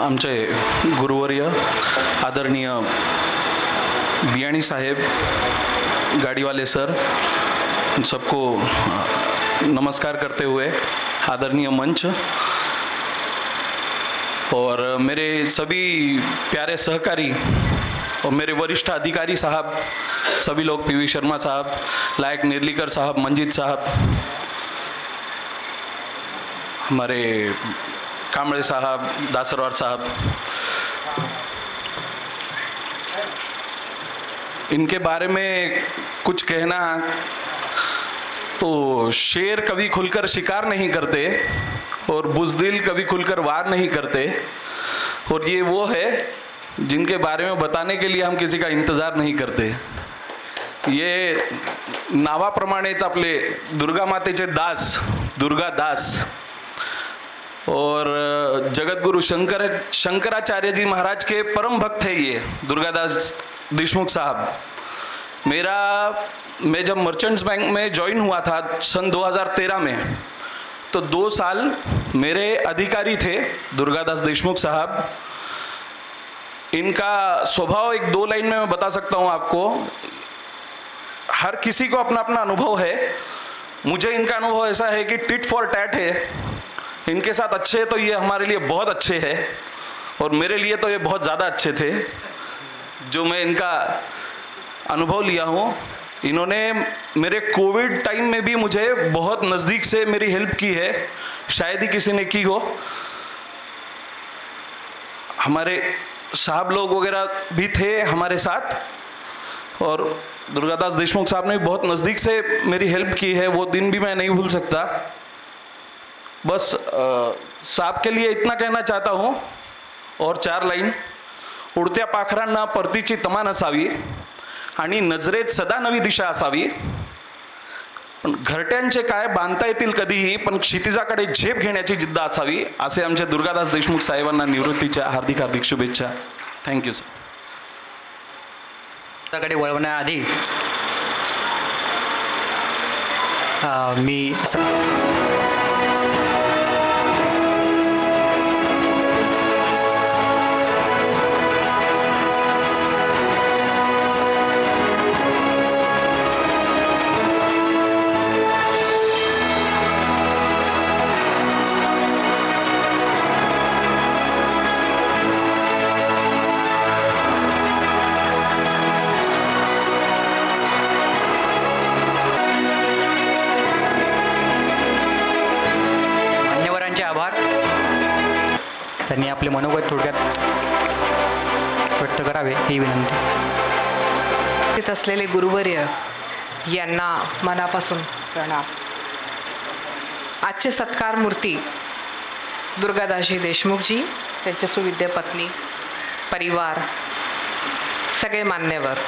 आमचे गुरुवर्य आदरणीय बियाणी साहेब, गाड़ी वाले सर, सबको नमस्कार करते हुए आदरणीय मंच और मेरे सभी प्यारे सहकारी और मेरे वरिष्ठ अधिकारी साहब, सभी लोग, पीवी शर्मा साहब, लायक निर्लीकर साहब, मंजीत साहब, हमारे कामड़े साहब, दासरवार साहब, इनके बारे में कुछ कहना तो शेर कभी खुलकर शिकार नहीं करते और बुज़दिल कभी खुलकर वार नहीं करते, और ये वो है जिनके बारे में बताने के लिए हम किसी का इंतज़ार नहीं करते. ये नावाप्रमाणेच आपले दुर्गा मातेचे दास, दुर्गा दास और जगतगुरु शंकराचार्य जी महाराज के परम भक्त है ये दुर्गादास देशमुख साहब. मैं जब मर्चेंट्स बैंक में ज्वाइन हुआ था सन 2013 में, तो 2 साल मेरे अधिकारी थे दुर्गादास देशमुख साहब. इनका स्वभाव एक 2 लाइन में मैं बता सकता हूँ आपको. हर किसी को अपना अपना अनुभव है. मुझे इनका अनुभव ऐसा है कि टिट फॉर टैट है. इनके साथ अच्छे हैं तो ये हमारे लिए बहुत अच्छे हैं, और मेरे लिए तो ये बहुत ज़्यादा अच्छे थे. जो मैं इनका अनुभव लिया हूँ, इन्होंने मेरे कोविड टाइम में भी मुझे बहुत नज़दीक से मेरी हेल्प की है, शायद ही किसी ने की हो. हमारे साहब लोग वगैरह भी थे हमारे साथ, और दुर्गादास देशमुख साहब ने बहुत नज़दीक से मेरी हेल्प की है. वो दिन भी मैं नहीं भूल सकता. बस साहब के लिए इतना कहना चाहता हूँ, और 4 लाईन. उडत्या पाखरांना परतीची तमा नसावी आणि नजरेत सदा नवी दिशा असावी. पण घरट्यांचे काय बांधता येतील कधीही, पण क्षितिजाकडे झेप घेण्याची जिद्द असावी. असे आमचे दुर्गादास देशमुख साहेबांना निवृत्तीच्या हार्दिक हार्दिक शुभेच्छा. Thank you sir. त्याकडे वळवण्याआधी मी त्यांनी आपले मनोगत थोडक्यात व्यक्त करावे ही विनंती. असलेले गुरुवर्य यांना मनापासून प्रणाम. आजचे सत्कार मूर्ती दुर्गादासजी देशमुखजी, त्यांचे सुविद्य पत्नी, परिवार, सगळे मान्यवर.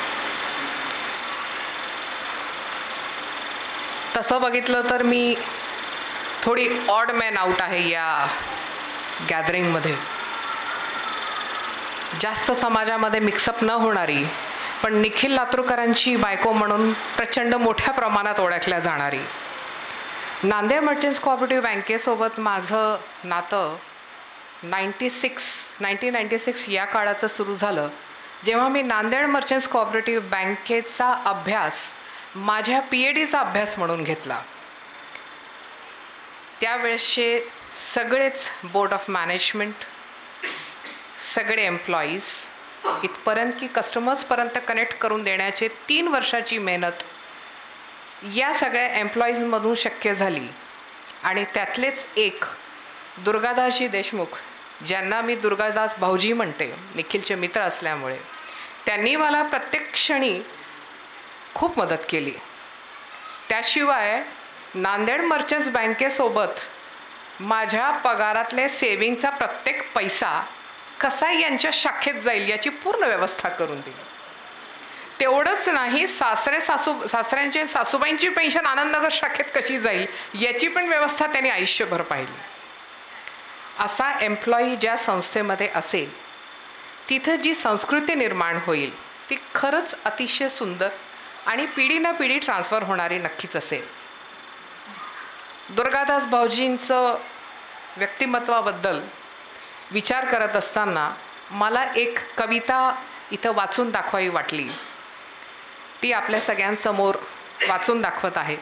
तसं बघितलं तर मी थोडी ऑड मॅन आउट आहे या गॅदरिंगमध्ये. जास्त समाजामध्ये मिक्सअप न होणारी, पण निखिल लातूरकरांची बायको म्हणून प्रचंड मोठ्या प्रमाणात ओळखल्या जाणारी. नांदेड मर्चंट्स कोऑपरेटिव्ह बँकेसोबत माझं नातं 1996 या काळातच सुरू झालं, जेव्हा मी नांदेड मर्चंट्स कोऑपरेटिव्ह बँकेचा अभ्यास माझ्या PhDचा अभ्यास म्हणून घेतला. त्यावेळेसचे सगळेच बोर्ड ऑफ मॅनेजमेंट, सगळे एम्प्लॉईज, इथपर्यंत की कस्टमर्सपर्यंत कनेक्ट करून देण्याचे 3 वर्षाची मेहनत या सगळ्या एम्प्लॉईजमधून शक्य झाली. आणि त्यातलेच एक दुर्गादासजी देशमुख, ज्यांना मी दुर्गादास भाऊजी म्हणते, निखिलचे मित्र असल्यामुळे, त्यांनी मला प्रत्येक क्षणी खूप मदत केली. त्याशिवाय नांदेड मर्चंट्स बँकेसोबत माझ्या पगारातले सेविंगचा प्रत्येक पैसा कसा यांच्या शाखेत जाईल याची पूर्ण व्यवस्था करून दिली. तेवढंच नाही, सासऱ्यांची सासूबाईंची पेन्शन आनंदनगर शाखेत कशी जाईल याची पण व्यवस्था त्यांनी आयुष्यभर पाहिली. असा एम्प्लॉई ज्या संस्थेमध्ये असेल, तिथं जी संस्कृती निर्माण होईल ती खरंच अतिशय सुंदर आणि पिढी ना पिढी ट्रान्सफर होणारी नक्कीच असेल. दुर्गादास भाऊजींचं व्यक्तिमत्वाबद्दल विचार करत असताना मला एक कविता इथं वाचून दाखवावी वाटली. ती आपल्या सगळ्यांसमोर वाचून दाखवत आहे.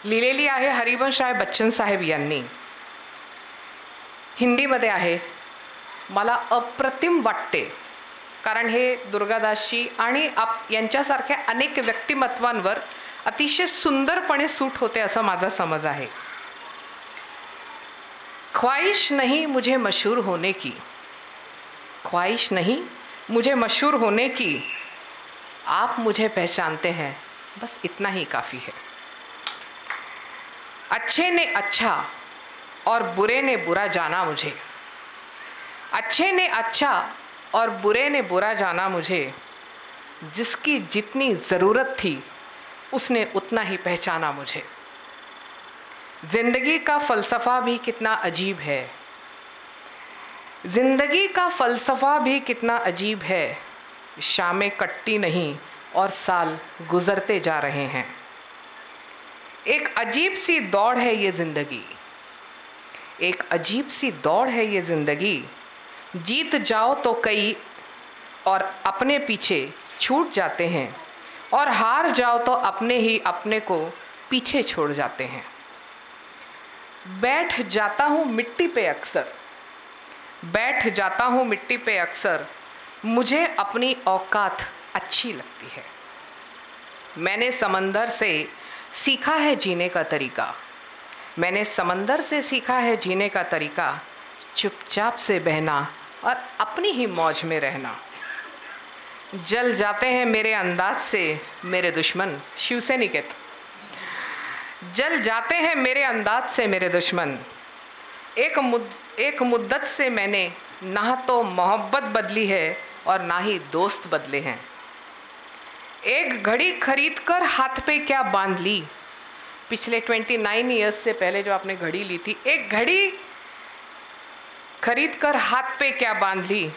लिहिलेली आहे हरिवंशराय बच्चन साहेब यांनी. हिंदीमध्ये आहे. मला अप्रतिम वाटते, कारण हे दुर्गादासजी आणि यांच्यासारख्या अनेक व्यक्तिमत्वांवर अतिशय सुंदरपणे सूट होते असं माझा समज आहे. ख्वाहिश नहीं मुझे मशहूर होने की, ख्वाहिश नहीं मुझे मशहूर होने की, आप मुझे पहचानते हैं, बस इतना ही काफ़ी है. अच्छे ने अच्छा और बुरे ने बुरा जाना मुझे, अच्छे ने अच्छा और बुरे ने बुरा जाना मुझे, जिसकी जितनी ज़रूरत थी उसने उतना ही पहचाना मुझे. ज़िंदगी का फ़लसफ़ा भी कितना अजीब है, ज़िंदगी का फ़लसफ़ा भी कितना अजीब है, शामें कटती नहीं और साल गुज़रते जा रहे हैं. एक अजीब सी दौड़ है ये ज़िंदगी, एक अजीब सी दौड़ है ये ज़िंदगी, जीत जाओ तो कई और अपने पीछे छूट जाते हैं, और हार जाओ तो अपने ही अपने को पीछे छोड़ जाते हैं. बैठ जाता हूँ मिट्टी पे अक्सर, बैठ जाता हूँ मिट्टी पे अक्सर, मुझे अपनी औकात अच्छी लगती है. मैंने समंदर से सीखा है जीने का तरीका, मैंने समंदर से सीखा है जीने का तरीका, चुपचाप से बहना और अपनी ही मौज में रहना. जल जाते हैं मेरे अंदाज से मेरे दुश्मन, शिवसैनिक, जल जाते हैं मेरे अंदाज से मेरे दुश्मन. एक मुद्दत से मैंने ना तो मोहब्बत बदली है और ना ही दोस्त बदले हैं. एक घड़ी खरीद कर हाथ पे क्या बांध ली, पिछले 29 ईयर्स से पहले जो आपने घड़ी ली थी, एक घड़ी खरीद कर हाथ पे क्या बांध ली,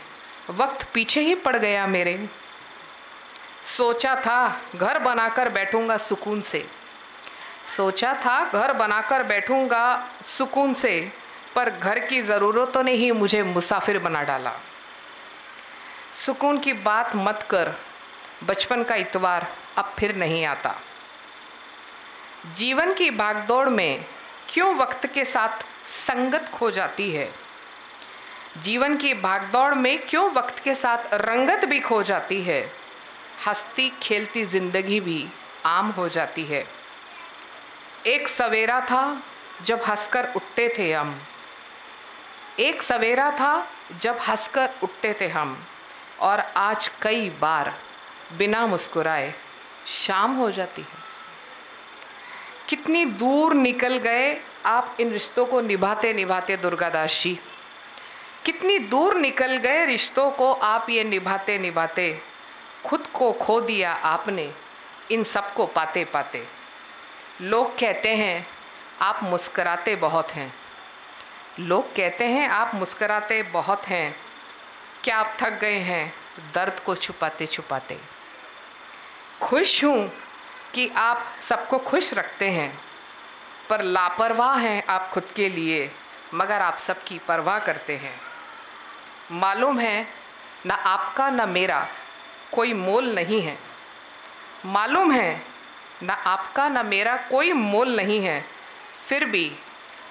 वक्त पीछे ही पड़ गया मेरे. सोचा था घर बनाकर बैठूंगा सुकून से, सोचा था घर बनाकर बैठूंगा सुकून से, पर घर की ज़रूरतों ने ही मुझे मुसाफिर बना डाला. सुकून की बात मत कर, बचपन का इतवार अब फिर नहीं आता. जीवन की भागदौड़ में क्यों वक्त के साथ संगत खो जाती है, जीवन की भागदौड़ में क्यों वक्त के साथ रंगत भी खो जाती है, हंसती खेलती ज़िंदगी भी आम हो जाती है. एक सवेरा था जब हंसकर उठते थे हम, एक सवेरा था जब हंसकर उठते थे हम, और आज कई बार बिना मुस्कुराए शाम हो जाती है. कितनी दूर निकल गए आप इन रिश्तों को निभाते निभाते दुर्गादास जी, कितनी दूर निकल गए रिश्तों को आप ये निभाते निभाते. खुद को खो दिया आपने इन सब को पाते पाते. लोग कहते हैं आप मुस्कराते बहुत हैं, लोग कहते हैं आप मुस्कराते बहुत हैं, क्या आप थक गए हैं दर्द को छुपाते छुपाते. खुश हूँ कि आप सबको खुश रखते हैं, पर लापरवाह हैं आप खुद के लिए, मगर आप सबकी परवाह करते हैं. मालूम है ना आपका ना मेरा कोई मोल नहीं है, मालूम है ना आपका ना मेरा कोई मोल नहीं है, फिर भी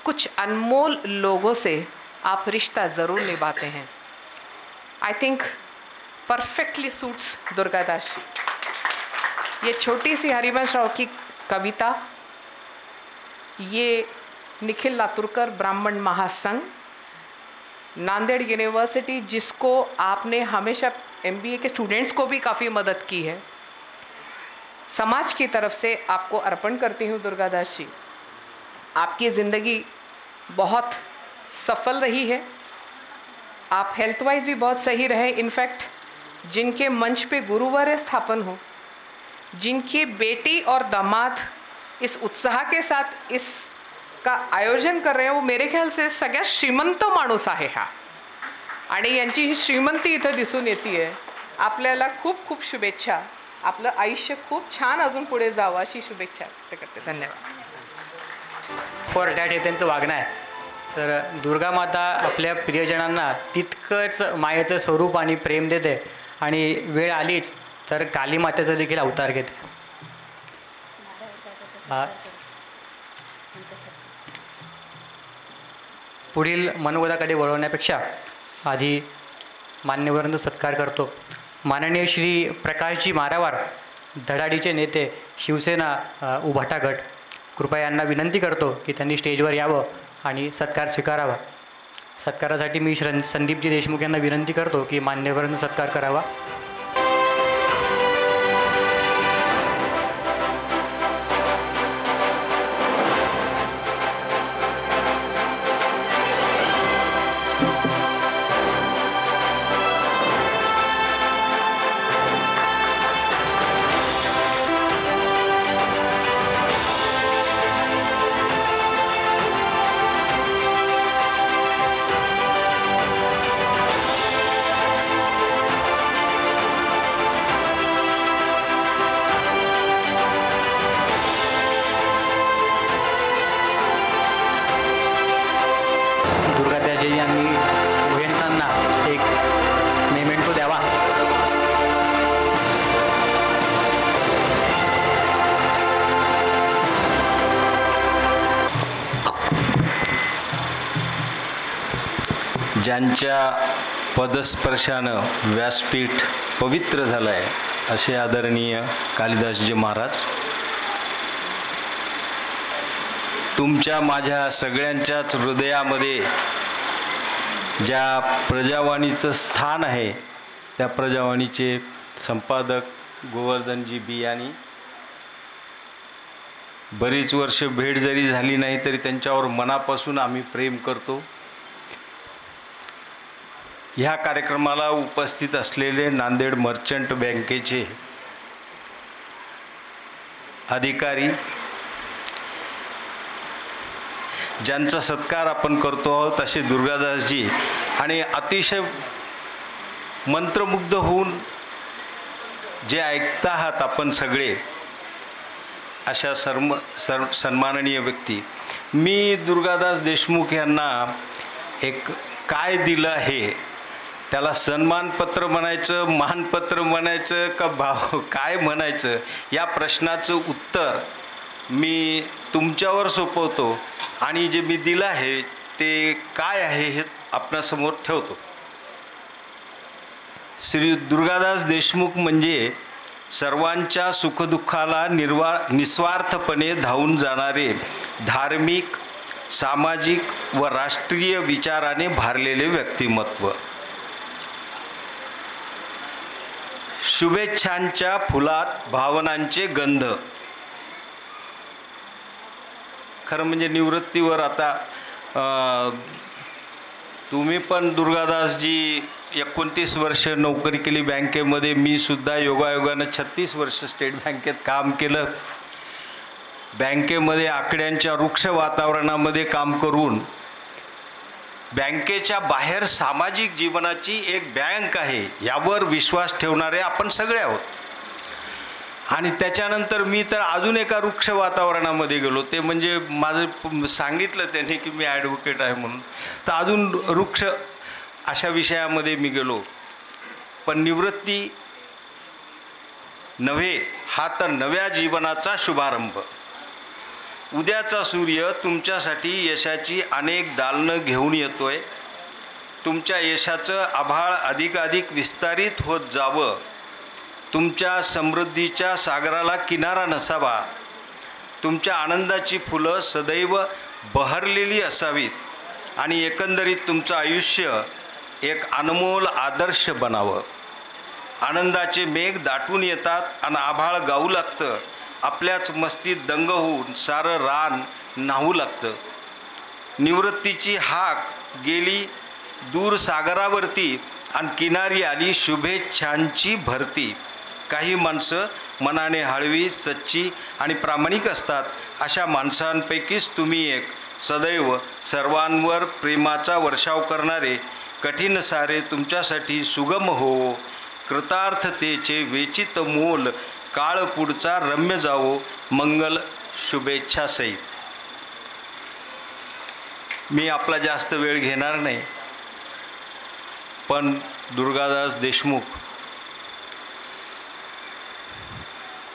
कुछ अनमोल लोगों से आप रिश्ता ज़रूर निभाते हैं. I think perfectly suits Durgadas ji. ये छोटी सी हरिवंश राव की कविता, ये निखिल लातुरकर ब्राह्मण महासंघ, नांदेड़ यूनिवर्सिटी, जिसको आपने हमेशा MBA के स्टूडेंट्स को भी काफ़ी मदद की है, समाज की तरफ से आपको अर्पण करती हूँ दुर्गादास जी. आपकी ज़िंदगी बहुत सफल रही है, आप हेल्थ वाइज भी बहुत सही रहे. इनफैक्ट जिनके मंच पे गुरुवार स्थापन हो, जिनकी बेटी और दामाद इस उत्साह के साथ इसका आयोजन कर रहे हैं, वो मेरे ख्याल से सगळ्यात श्रीमंत माणूस आहे हा, आणि यांची ही श्रीमंती इथं दिसून येते. आपल्याला खूप खूप शुभेच्छा. आपलं आयुष्य खूप छान अजून पुढे जावं अशी शुभेच्छा व्यक्त करते. धन्यवाद. फॉर दॅट हे त्यांचं वागणं आहे. सर, दुर्गा माता आपल्या प्रियजनांना तितकंच मायेचं स्वरूप आणि प्रेम देते आणि वेळ आलीच तर काली मातेचा देखील अवतार घेते. पुढील मनोगताकडे वळवण्यापेक्षा आधी मान्यवरांचा सत्कार करतो. माननीय श्री प्रकाशजी मारावार, धडाडीचे नेते, शिवसेना उभाटा गट, कृपया यांना विनंती करतो की त्यांनी स्टेजवर यावं आणि सत्कार स्वीकारावा. सत्कारासाठी मी संदीपजी देशमुख यांना विनंती करतो की मान्यवरांचा सत्कार करावा. ज्यांच्या पदस्पर्शानं व्यासपीठ पवित्र झालं आहे असे आदरणीय कालिदासजी महाराज, तुमच्या माझ्या सगळ्यांच्याच हृदयामध्ये ज्या प्रजावाणीचं स्थान आहे त्या प्रजावाणीचे संपादक गोवर्धनजी बियाणी, बरीच वर्ष भेट जरी झाली नाही तरी त्यांच्यावर मनापासून आम्ही प्रेम करतो. ह्या कार्यक्रमाला उपस्थित असलेले नांदेड मर्चंट बँकेचे अधिकारी, ज्यांचा सत्कार आपण करतो आहोत असे दुर्गादासजी, आणि अतिशय मंत्रमुग्ध होऊन जे ऐकता आहात आपण सगळे अशा सन्माननीय व्यक्ती. मी दुर्गादास देशमुख यांना एक काय दिलं आहे, त्याला सन्मानपत्र म्हणायचं, मानपत्र म्हणायचं का भाव काय म्हणायचं, या प्रश्नाचं उत्तर मी तुमच्यावर सोपवतो आणि जे मी दिलं आहे ते काय आहे हे आपणासमोर ठेवतो. श्री दुर्गादास देशमुख म्हणजे सर्वांच्या सुखदुःखाला निस्वार्थपणे धावून जाणारे धार्मिक, सामाजिक व राष्ट्रीय विचाराने भारलेले व्यक्तिमत्व. शुभेच्छांच्या फुलात भावनांचे गंध. खरं म्हणजे निवृत्तीवर आता तुम्ही पण दुर्गादासजी 29 वर्ष नोकरी केली बँकेमध्ये, मी सुद्धा योगायोगानं 36 वर्ष स्टेट बँकेत काम केलं. बँकेमध्ये आकड्यांच्या वृक्ष वातावरणामध्ये काम करून बँकेच्या बाहेर सामाजिक जीवनाची एक बँक आहे यावर विश्वास ठेवणारे आपण सगळे आहोत. आणि त्याच्यानंतर मी तर अजून एका वृक्ष वातावरणामध्ये गेलो, ते म्हणजे माझं सांगितलं त्यांनी की मी ॲडव्होकेट आहे म्हणून, तर अजून वृक्ष अशा विषयामध्ये मी गेलो. पण निवृत्ती नव्हे, हा तर नव्या जीवनाचा शुभारंभ. उद्याचा सूर्य तुमच्यासाठी यशाची अनेक दालनं घेऊन येतोय. तुमच्या यशाचं आभाळ अधिकाधिक विस्तारित होत जावं. तुमच्या समृद्धीच्या सागराला किनारा नसावा. तुमच्या आनंदाची फुलं सदैव बहरलेली असावीत आणि एकंदरीत तुमचं आयुष्य एक अनमोल आदर्श बनावं. आनंदाचे मेघ दाटून येतात आणि आभाळ गाऊ लागतं. आपल्याच मस्तीत दंग होऊन सारं रान न्हावू लागतं. निवृत्तीची हाक गेली दूर सागरावरती आणि किनारी आली शुभेच्छांची भरती. काही माणसं मनाने हळवी, सच्ची आणि प्रामाणिक असतात. अशा माणसांपैकीच तुम्ही एक. सदैव सर्वांवर प्रेमाचा वर्षाव करणारे कठीण सारे तुमच्यासाठी सुगम हो. कृतार्थतेचे वेचित मोल काळ पुढचा रम्य जावो. मंगल शुभेच्छा सहित. मी आपला जास्त वेळ घेणार नाही, पण दुर्गादास देशमुख,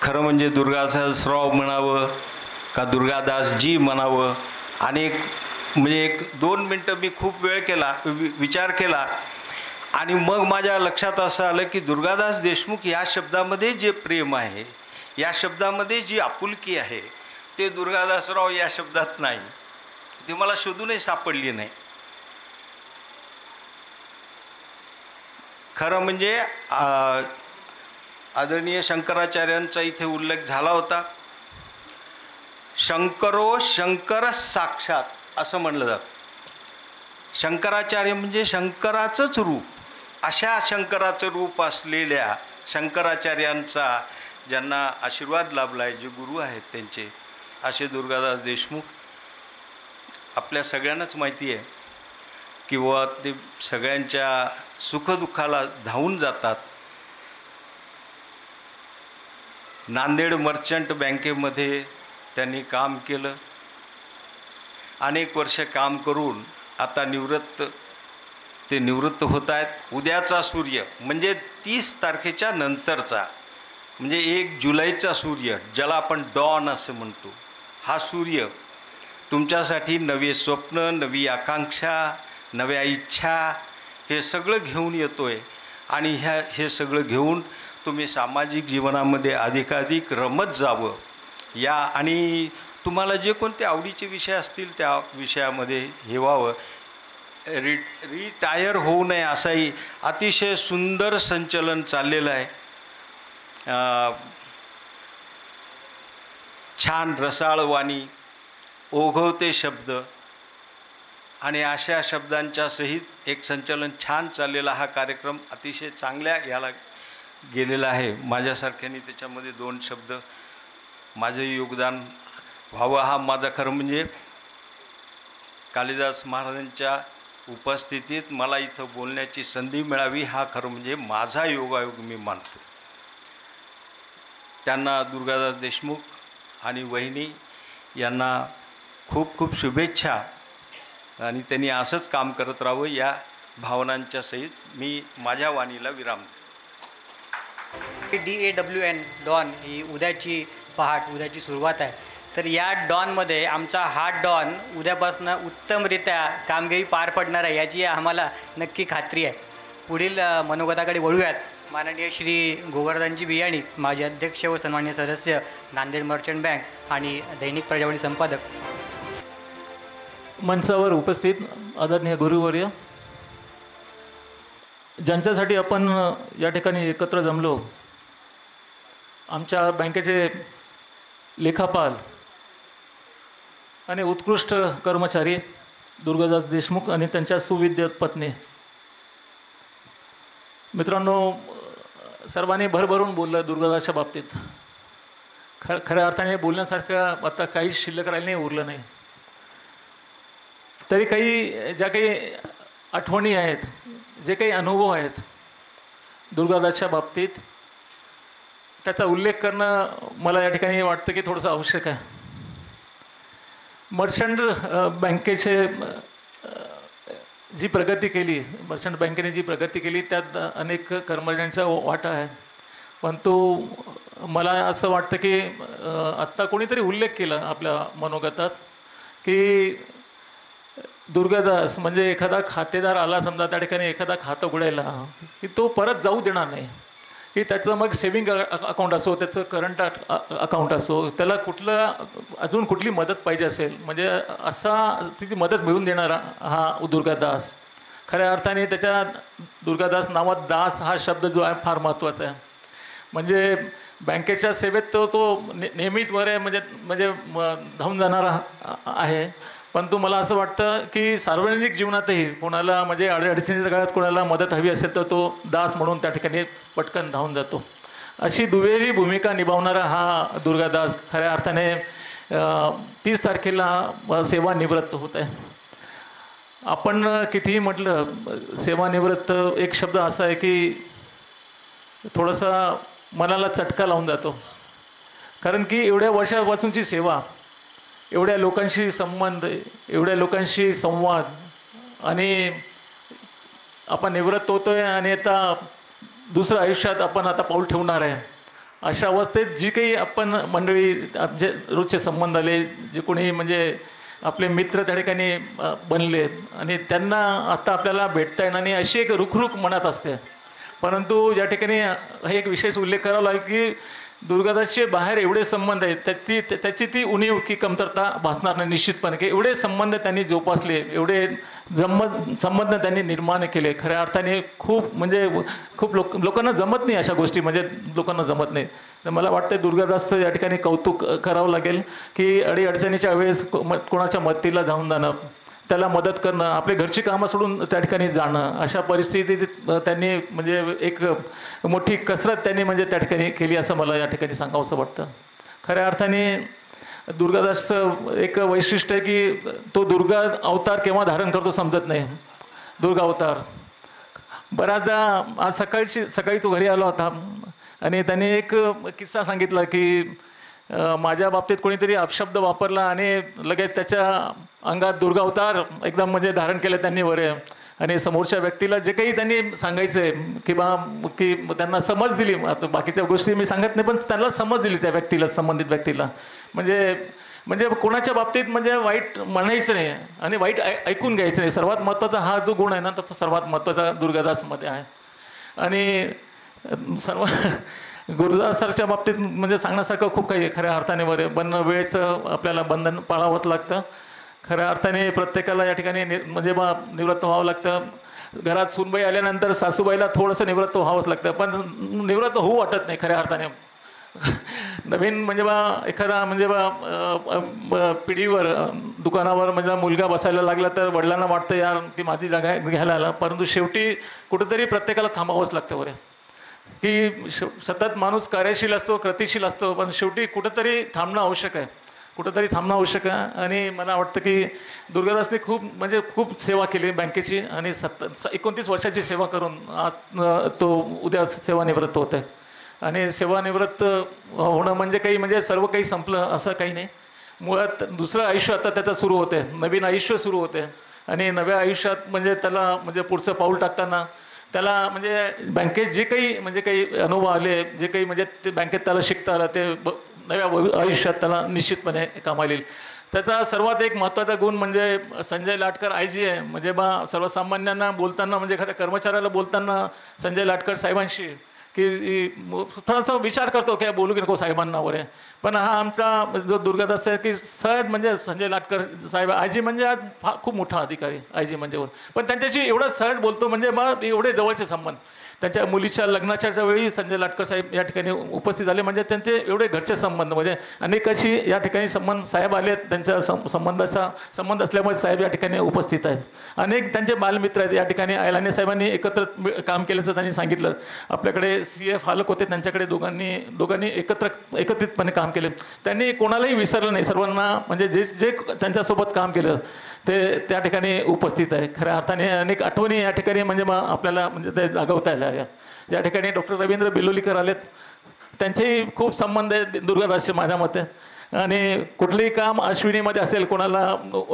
खरं म्हणजे दुर्गादासराव म्हणावं का दुर्गादासजी म्हणावं, अनेक म्हणजे 1-2 मिनटं मी खूप वेळ केला, विचार केला आणि मग माझ्या लक्षात असं आलं की दुर्गादास देशमुख या शब्दामध्ये जे प्रेम आहे, या शब्दामध्ये जी आपुलकी आहे, ते दुर्गादासराव या शब्दात नाही. ती मला शोधूनही सापडली नाही. खरं म्हणजे आदरणीय शंकराचार्यांचा इथे उल्लेख झाला होता. शंकरो शंकर साक्षात असं म्हणलं जातं. शंकराचार्य म्हणजे शंकराचंच रूप. अशा शंकराचं रूप असलेल्या शंकराचार्यांचा ज्यांना आशीर्वाद लाभला आहे, जे गुरु आहेत त्यांचे, असे दुर्गादास देशमुख. आपल्या सगळ्यांनाच माहिती आहे की व ते सगळ्यांच्या सुखदुःखाला धावून जातात. नांदेड मर्चंट बँकेमध्ये त्यांनी काम केलं. अनेक वर्ष काम करून आता ते निवृत्त होत आहेत. उद्याचा सूर्य म्हणजे 30 तारखेच्या नंतरचा, म्हणजे 1 जुलैचा सूर्य, ज्याला आपण डॉन असं म्हणतो, हा सूर्य तुमच्यासाठी नवे स्वप्न, नवी आकांक्षा, नव्या इच्छा हे सगळं घेऊन येतो आहे. आणि हे सगळं घेऊन तुम्ही सामाजिक जीवनामध्ये अधिकाधिक रमत जावं या, आणि तुम्हाला जे कोणते आवडीचे विषय असतील त्या विषयामध्ये हे व्हावं. रिटायर होऊ नये असंही अतिशय सुंदर संचलन चाललेलं आहे. छान रसाळ वाणी, ओघवते शब्द आणि अशा शब्दांच्या सहित एक संचलन छान चाललेला हा कार्यक्रम अतिशय चांगल्या याला गेलेला आहे. माझ्यासारख्याने त्याच्यामध्ये 2 शब्द माझं योगदान व्हावं हा माझा खरं म्हणजे कालिदास महाराजांच्या उपस्थितीत मला इथं बोलण्याची संधी मिळावी हा खरं म्हणजे माझा योगायोग मी मानतो. त्यांना दुर्गादास देशमुख आणि वहिनी यांना खूप खूप शुभेच्छा आणि त्यांनी असंच काम करत राहावं या भावनांच्या सहित मी माझ्या वाणीला विराम देतो. DAWN डॉन ही उद्याची पहाट, उद्याची सुरुवात आहे. तर या डॉनमध्ये आमचा हा डॉन उद्यापासून उत्तमरित्या कामगिरी पार पडणार आहे याची आम्हाला नक्की खात्री आहे. पुढील मनोगताकडे वळूयात. माननीय श्री गोवर्धनजी बियाणी, माजी अध्यक्ष व सन्माननीय सदस्य नांदेड मर्चंट बँक आणि दैनिक प्रजावाणी संपादक. मंचावर उपस्थित आदरणीय गुरुवर्य, ज्यांच्यासाठी आपण या ठिकाणी एकत्र जमलो, आमच्या बँकेचे लेखापाल आणि उत्कृष्ट कर्मचारी दुर्गादास देशमुख आणि त्यांच्या सुविद्य पत्नी. मित्रांनो, सर्वांनी भरभरून बोललं दुर्गादासच्या बाबतीत. खऱ्या अर्थाने बोलण्यासारखं आता काहीच शिल्लक राहिलं नाही, उरलं नाही. तरी काही ज्या काही आठवणी आहेत, जे काही अनुभव आहेत दुर्गादासच्या बाबतीत, त्याचा उल्लेख करणं मला या ठिकाणी वाटतं की थोडंसं आवश्यक आहे. मर्चंट बँकेचे जी प्रगती केली, मर्चंट बँकेने जी प्रगती केली त्यात अनेक कर्मचाऱ्यांचा वाटा आहे. पण तो मला असं वाटतं की आत्ता कोणीतरी उल्लेख केला आपल्या मनोगतात की दुर्गादास म्हणजे एखादा खातेदार आला समजा त्या ठिकाणी एखादा खातं उघडायला की तो परत जाऊ देणार नाही, की त्याचं मग सेविंग अकाउंट असो, त्याचं करंट अकाउंट असो, त्याला अजून कुठली मदत पाहिजे असेल म्हणजे ती मदत मिळवून देणारा हा दुर्गादास. खऱ्या अर्थाने त्याच्या दुर्गादास नावात दास हा शब्द जो आहे फार महत्त्वाचा आहे. म्हणजे बँकेच्या सेवेत तो नेहमीच बरे म्हणजे धावून जाणारा आहे. परंतु मला असं वाटतं की सार्वजनिक जीवनातही कोणाला म्हणजे अडचणीच्या काळात कोणाला मदत हवी असेल तर तो दास म्हणून त्या ठिकाणी पटकन धावून जातो. अशी दुहेरी भूमिका निभावणारा हा दुर्गादास खऱ्या अर्थाने 30 तारखेला सेवानिवृत्त होत आहे. आपण कितीही म्हटलं सेवानिवृत्त एक शब्द असा आहे की थोडासा मनाला चटका लावून जातो. कारण की एवढ्या वर्षापासूनची सेवा एवढ्या लोकांशी संबंध, एवढ्या लोकांशी संवाद, आणि आपण निवृत्त होतोय आणि आता दुसरं आयुष्यात आपण आता पाऊल ठेवणार आहे. अशा अवस्थेत जी काही आपण मंडळी जे रोजचे संबंध आले, जे कोणी म्हणजे आपले मित्र त्या ठिकाणी बनले आणि त्यांना आता आपल्याला भेटता येणार नाही अशी एक रुखरुख मनात असते. परंतु या ठिकाणी हे एक विशेष उल्लेख करावा लागेल की दुर्गादासचे बाहेर एवढे संबंध आहेत, त्याची ती उणीव की कमतरता भासणार नाही निश्चितपणे, की एवढे संबंध त्यांनी जोपासले, एवढे संबंध त्यांनी निर्माण केले. खऱ्या अर्थाने खूप म्हणजे खूप लोकांना जमत नाही अशा गोष्टी, म्हणजे लोकांना जमत नाही. तर मला वाटतं दुर्गादासचं या ठिकाणी कौतुक करावं लागेल की अडीअडचणीच्या वेळेस कोणाच्या मदतीला जाऊन जाणं, त्याला मदत करणं, आपली घरची कामं सोडून त्या ठिकाणी जाणं, अशा परिस्थितीत त्यांनी म्हणजे एक मोठी कसरत त्यांनी म्हणजे त्या ठिकाणी केली असं मला या ठिकाणी सांगावंसं वाटतं. खऱ्या अर्थाने दुर्गादासचं एक वैशिष्ट्य आहे की तो दुर्गा अवतार केव्हा धारण करतो समजत नाही. दुर्गा अवतार बऱ्याचदा आज सकाळी तो घरी आला होता आणि त्याने एक किस्सा सांगितला की माझ्या बाबतीत कोणीतरी अपशब्द वापरला आणि लगेच त्याच्या अंगात दुर्गा अवतार एकदम म्हणजे धारण केलं त्यांनी वरे, आणि समोरच्या व्यक्तीला जे काही त्यांनी सांगायचं आहे की त्यांना समज दिली. आता बाकीच्या गोष्टी मी सांगत नाही, पण त्यांना समज दिली त्या व्यक्तीला, संबंधित व्यक्तीला. म्हणजे कोणाच्या बाबतीत म्हणजे वाईट म्हणायचं नाही आणि वाईट ऐकून घ्यायचं नाही. सर्वात महत्त्वाचा हा जो गुण आहे ना, तो सर्वात महत्त्वाचा दुर्गादासमध्ये आहे. आणि सर्व गुरुदास सरच्या बाबतीत म्हणजे सांगण्यासारखं खूप काही आहे खऱ्या अर्थाने बरे, पण वेळेचं आपल्याला बंधन पाळावंच लागतं. खऱ्या अर्थाने प्रत्येकाला या ठिकाणी म्हणजे निवृत्त व्हावं लागतं. घरात सूनबाई आल्यानंतर सासूबाईला थोडंसं निवृत्त व्हावंच लागतं, पण निवृत्त होऊ वाटत नाही खऱ्या अर्थाने. नवीन म्हणजे एखादा म्हणजे पिढीवर दुकानावर म्हणजे मुलगा बसायला लागला तर वडिलांना वाटतं यार की माझी जागा घ्यायला आला, परंतु शेवटी कुठेतरी प्रत्येकाला थांबावंच लागतं बरे, की सतत माणूस कार्यशील असतो, कृतिशील असतो, पण शेवटी कुठंतरी थांबणं आवश्यक आहे, कुठंतरी थांबणं आवश्यक आहे. आणि मला वाटतं की दुर्गादासने खूप सेवा केली बँकेची, आणि 29 वर्षाची सेवा करून तो उद्या सेवानिवृत्त होत आहे. आणि सेवानिवृत्त होणं म्हणजे सर्व काही संपलं असं काही नाही. मुळात दुसरं आयुष्य आता त्याचं सुरू होते, नवीन आयुष्य सुरू होते. आणि नव्या आयुष्यात म्हणजे त्याला म्हणजे पुढचं पाऊल टाकताना त्याला म्हणजे बँकेत जे काही अनुभव आले, जे काही म्हणजे ते बँकेत त्याला शिकता आलं, ते नव्या आयुष्यात त्याला निश्चितपणे कामाला येईल. त्याचा सर्वात एक महत्त्वाचा गुण म्हणजे संजय लाटकर IG आहे. म्हणजे सर्वसामान्यांना बोलताना म्हणजे एखाद्या कर्मचाऱ्याला बोलताना संजय लाटकर साहेबांशी की थोडासा विचार करतो की बोलू की नको साहेबांना वगैरे, पण हा आमचा जो दुर्गादास आहे की सहज म्हणजे संजय लाटकर साहेब IG म्हणजे आज खूप मोठा अधिकारी IG म्हणजे, पण त्यांच्याशी एवढा सहज बोलतो म्हणजे एवढे जवळचे संबंध. त्यांच्या मुलीच्या लग्नाच्या वेळी संजय लाटकर साहेब या ठिकाणी उपस्थित झाले, म्हणजे त्यांचे एवढे घरचे संबंध म्हणजे अनेकाशी या ठिकाणी साहेब आले, त्यांच्या संबंध असल्यामुळे साहेब या ठिकाणी उपस्थित आहेत. अनेक त्यांचे बालमित्र आहेत या ठिकाणी. अयलाने साहेबांनी एकत्र काम केल्याचं त्यांनी सांगितलं. आपल्याकडे CF हालक होते, त्यांच्याकडे दोघांनी एकत्रितपणे काम केले. त्यांनी कोणालाही विसरलं नाही, सर्वांना म्हणजे जे त्यांच्यासोबत काम केलं ते त्या ठिकाणी उपस्थित आहे. खऱ्या अर्थाने अनेक आठवणी या ठिकाणी म्हणजे आपल्याला म्हणजे ते जागवता आल्या. या ठिकाणी डॉक्टर रवींद्र बिलोलीकर आलेत, त्यांचेही खूप संबंध आहेत दुर्गादासचे माझ्या मते. आणि कुठलंही काम अश्विनीमध्ये असेल, कोणाला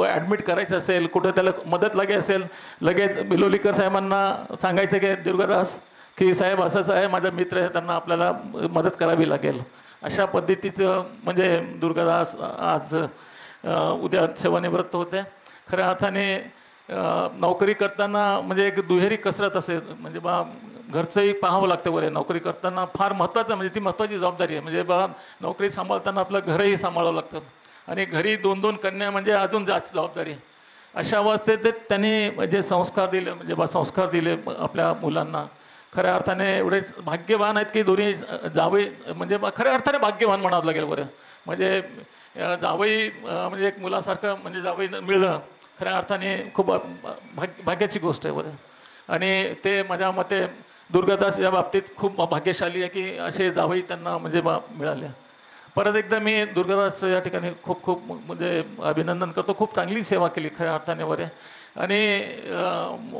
ॲडमिट करायचं असेल, कुठं त्याला मदत लागे असेल, लगेच बिलोलीकर साहेबांना सांगायचं की दुर्गादास की साहेब असंच आहे, माझा मित्र आहे, त्यांना आपल्याला मदत करावी लागेल. अशा पद्धतीचं म्हणजे दुर्गादास आज उद्या सेवानिवृत्त होते. खऱ्या अर्थाने नोकरी करताना म्हणजे एक दुहेरी कसरत असेल, म्हणजे घरचंही पाहावं लागतं बरे. नोकरी करताना फार महत्त्वाचं म्हणजे ती महत्त्वाची जबाबदारी आहे. म्हणजे नोकरी सांभाळताना आपलं घरही सांभाळावं लागतं, आणि घरी 2-2 कन्या म्हणजे अजून जास्त जबाबदारी. अशा अवस्थेत त्यांनी म्हणजे संस्कार दिले आपल्या मुलांना. खऱ्या अर्थाने एवढे भाग्यवान आहेत की दोन्ही जावई म्हणजे खऱ्या अर्थाने भाग्यवान म्हणावं लागेल बरं. म्हणजे जावई म्हणजे एक मुलासारखं म्हणजे जावई मिळणं खऱ्या अर्थाने खूप भाग्याची गोष्ट आहे बरं. आणि ते माझ्या मते दुर्गादास या बाबतीत खूप भाग्यशाली आहे की असे जावई त्यांना म्हणजे मिळाले. परत एकदा मी दुर्गादास या ठिकाणी खूप खूप म्हणजे अभिनंदन करतो. खूप चांगली सेवा केली खऱ्या अर्थाने वगैरे. आणि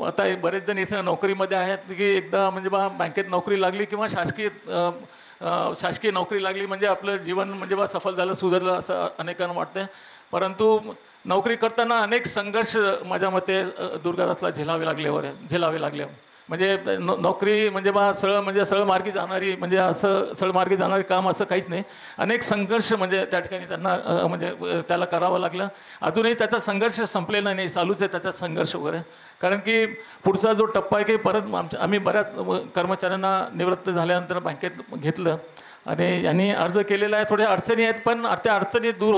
आता बरेच जण इथं नोकरीमध्ये आहेत की एकदा म्हणजे बँकेत नोकरी लागली किंवा शासकीय नोकरी लागली म्हणजे आपलं जीवन म्हणजे सफल झालं, सुधारलं असं अनेकांना वाटतं. परंतु नोकरी करताना अनेक संघर्ष माझ्या मते दुर्गादासला झेलावे लागले. म्हणजे नोकरी म्हणजे सरळ मार्गी जाणारी म्हणजे असं सरळ मार्गी जाणारे काम असं काहीच नाही. अनेक संघर्ष म्हणजे त्या ठिकाणी त्यांना म्हणजे त्याला करावं लागलं. अजूनही त्याचा संघर्ष संपलेला नाही, चालूच आहे त्याचा संघर्ष वगैरे. कारण की पुढचा जो टप्पा आहे की परत आम्ही बऱ्याच कर्मचाऱ्यांना निवृत्त झाल्यानंतर बँकेत घेतलं आणि यांनी अर्ज केलेला आहे. थोड्या अडचणी आहेत पण त्या अडचणी दूर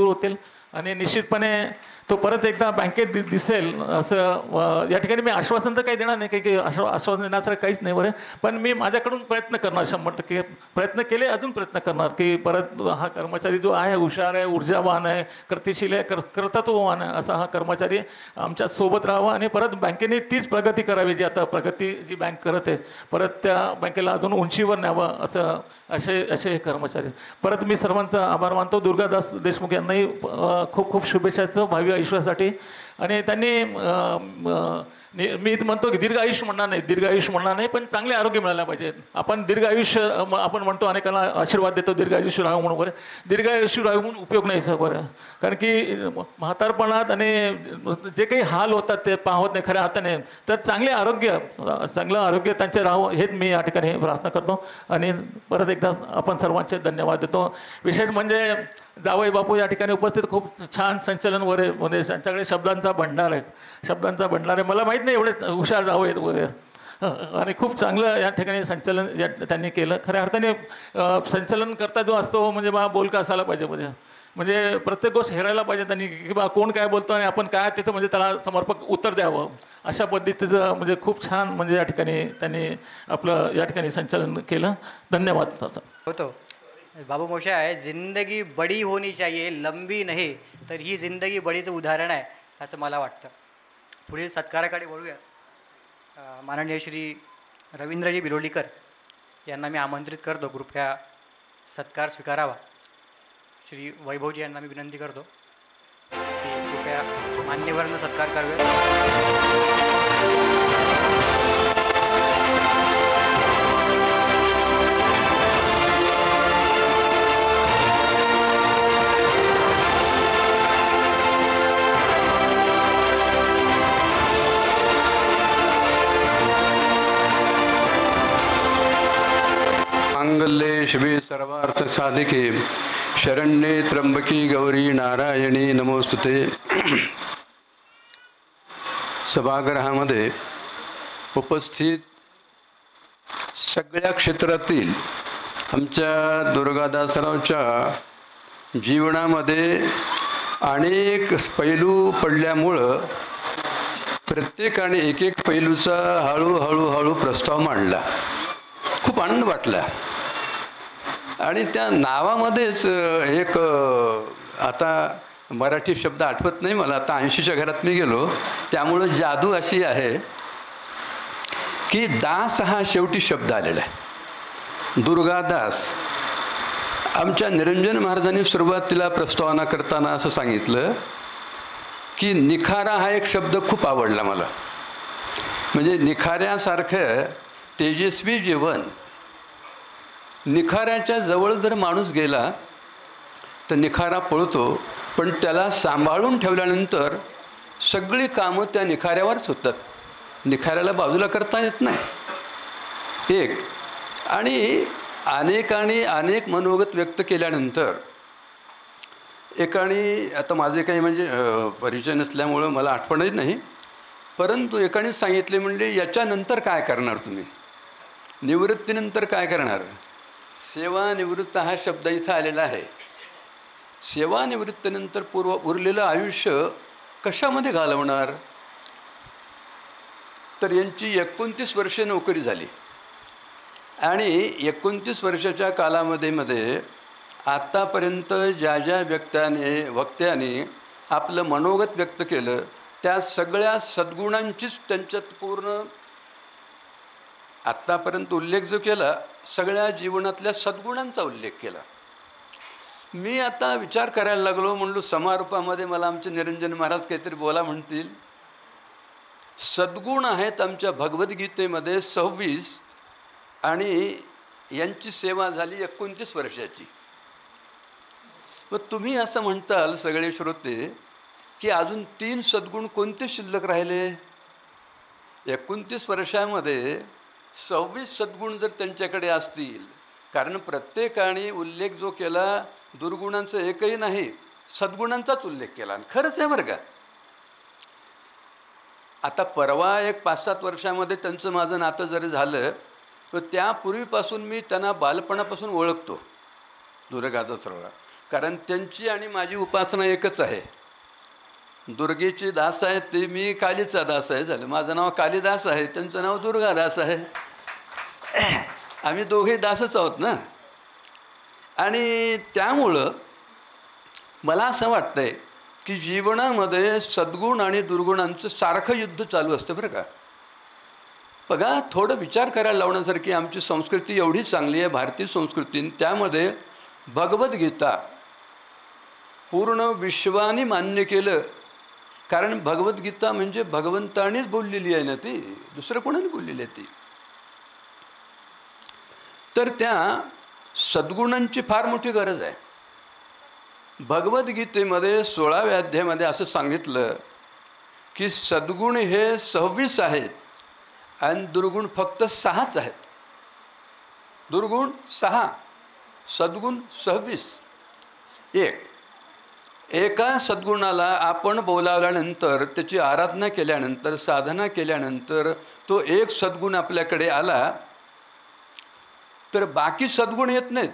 होतील आणि निश्चितपणे तो परत एकदा बँकेत दिसेल असं या ठिकाणी मी आश्वासन तर काही देणार नाही की आश्वासन देण्यासारखं काहीच नाही बरं. पण मी माझ्याकडून प्रयत्न करणार, 100% प्रयत्न केले, अजून प्रयत्न करणार की परत हा कर्मचारी जो आहे हुशार आहे, ऊर्जावान आहे, कृतिशील आहे, कर्तृत्ववान आहे असा हा कर्मचारी आमच्या सोबत राहावा आणि परत बँकेने तीच प्रगती करावी जी आता प्रगती जी बँक करत आहे परत त्या बँकेला अजून उंचीवर न्यावं असे कर्मचारी. परत मी सर्वांचा आभार मानतो. दुर्गादास देशमुख यांनाही खूप खूप शुभेच्छाचं भावी आयुष्यासाठी. आणि त्यांनी मी म्हणतो की दीर्घ आयुष्य म्हणणार नाही पण चांगले आरोग्य मिळायला पाहिजे. आपण दीर्घ आयुष्य आपण म्हणतो अनेकांना आशीर्वाद देतो दीर्घ आयुष्य राहू म्हणून वगैरे. दीर्घ आयुष्य राहू म्हणून उपयोग नाही वगैरे. कारण की म्हातारपणात आणि जे काही हाल होतात ते पाहत नाही खऱ्या अर्थाने. तर चांगलं आरोग्य त्यांचे राहावं हेच मी या ठिकाणी प्रार्थना करतो. आणि परत एकदा आपण सर्वांचे धन्यवाद देतो. विशेष म्हणजे जावई बापू या ठिकाणी उपस्थित खूप छान संचलन वगैरे म्हणजे त्यांच्याकडे शब्दांचा भंडार आहे. मला माहीत नाही एवढे हुशार जावई आहेत वगैरे. आणि खूप चांगलं या ठिकाणी संचलन त्यांनी केलं. खऱ्या अर्थाने संचलन करता जो असतो म्हणजे बोलका असायला पाहिजे. म्हणजे प्रत्येक गोष्ट हेरायला पाहिजे त्यांनी की कोण काय बोलतो आणि आपण काय तिथं म्हणजे त्याला समर्पक उत्तर द्यावं अशा पद्धतीचं म्हणजे खूप छान म्हणजे या ठिकाणी त्यांनी आपलं या ठिकाणी संचलन केलं. धन्यवाद. होतो बाबू मोशे आहे, जिंदगी बडी होनी चाहिए, लंबी नाही. तर ही जिंदगी बडीचं उदाहरण आहे असं मला वाटतं. पुढील सत्काराकडे वळूया. माननीय श्री रवींद्रजी बिलोलीकर यांना मी आमंत्रित करतो कृपया सत्कार स्वीकारावा. श्री वैभवजी यांना मी विनंती करतो की कृपया मान्यवरांना सत्कार करावे. मांगल्ये शिवे सर्वार्थ साधिके शरण्ये त्र्यंबकी गौरी नारायणी नमोस्तुते. सभागृहामध्ये उपस्थित सगळ्या क्षेत्रातील आमच्या दुर्गादासरावच्या जीवनामध्ये अनेक पैलू पडल्यामुळं प्रत्येकाने एक पैलूचा हळूहळू प्रस्ताव मांडला. खूप आनंद वाटला. आणि त्या नावामध्येच एक आता मराठी शब्द आठवत नाही मला, आता 80च्या घरात मी गेलो त्यामुळं जादू अशी आहे की दास हा शेवटी शब्द आलेला आहे. दुर्गादास. आमच्या निरंजन महाराजांनी सुरुवातीला प्रस्तावना करताना असं सांगितलं की निखारा हा एक शब्द खूप आवडला मला. म्हणजे निखाऱ्यासारखं तेजस्वी जीवन. निखाऱ्याच्या जवळ जर माणूस गेला तर निखारा पळतो, पण त्याला सांभाळून ठेवल्यानंतर सगळी कामं त्या निखाऱ्यावरच होतात. निखाऱ्याला बाजूला करता येत नाही. एक आणि अनेक मनोगत व्यक्त केल्यानंतर एकाने, आता माझे काही म्हणजे परिचय नसल्यामुळं मला आठवणही नाही, परंतु एकाने सांगितले म्हणजे याच्यानंतर काय करणार तुम्ही, निवृत्तीनंतर काय करणार. सेवानिवृत्त हा शब्द इथं आलेला आहे. सेवानिवृत्तीनंतर उरलेलं आयुष्य कशामध्ये घालवणार. तर यांची 29 वर्षे नोकरी झाली आणि 29 वर्षाच्या कालामध्ये आत्तापर्यंत ज्या वक्त्याने आपलं मनोगत व्यक्त केलं त्या सगळ्या सद्गुणांचीच त्यांच्यात पूर्ण आत्तापर्यंत उल्लेख जो केला सगळ्या जीवनातल्या सद्गुणांचा उल्लेख केला. मी आता विचार करायला लागलो, म्हणलो समारोपामध्ये मला आमचे निरंजन महाराज काहीतरी बोला म्हणतील. सद्गुण आहेत आमच्या भगवद्गीतेमध्ये 26 आणि यांची सेवा झाली 29 वर्षाची. मग तुम्ही असं म्हणताल सगळे श्रोते की अजून 3 सद्गुण कोणते शिल्लक राहिले? 29 वर्षामध्ये 26 सद्गुण जर त्यांच्याकडे असतील, कारण प्रत्येकाने उल्लेख जो केला दुर्गुणांचं एकही नाही, सद्गुणांचाच उल्लेख केला. आणि खरंच आहे बरं का. आता परवा एक 5-7 वर्षामध्ये त्यांचं माझं नातं जरी झालं, तर त्यापूर्वीपासून मी त्यांना बालपणापासून ओळखतो दुर्गादासरावला. कारण त्यांची आणि माझी उपासना एकच आहे. दुर्गेचे दास आहेत ते, मी कालीचा दास आहे. झालं, माझं नाव कालिदास आहे, त्यांचं नाव दुर्गादास आहे. आम्ही दोघेही दासच आहोत ना. आणि त्यामुळं मला असं वाटतंय की जीवनामध्ये सद्गुण आणि दुर्गुणांचं सारखं युद्ध चालू असतं बरं का. बघा, थोडं विचार करायला लावण्यासारखी आमची संस्कृती एवढी चांगली आहे, भारतीय संस्कृती. त्यामध्ये भगवद्गीता पूर्ण विश्वाने मान्य केलं. कारण भगवद्गीता म्हणजे भगवंतानेच बोललेली आहे ना, ती दुसरं कोणाने बोललेली आहे ती. तर त्या सद्गुणांची फार मोठी गरज आहे. भगवद्गीतेमध्ये 16व्या अध्यायामध्ये असं सांगितलं की सद्गुण हे 26 आहेत आणि दुर्गुण फक्त 6च आहेत. दुर्गुण 6, सद्गुण 26. एका सद्गुणाला आपण बोलावल्यानंतर, त्याची आराधना केल्यानंतर, साधना केल्यानंतर तो एक सद्गुण आपल्याकडे आला तर बाकी सद्गुण येत नाहीत.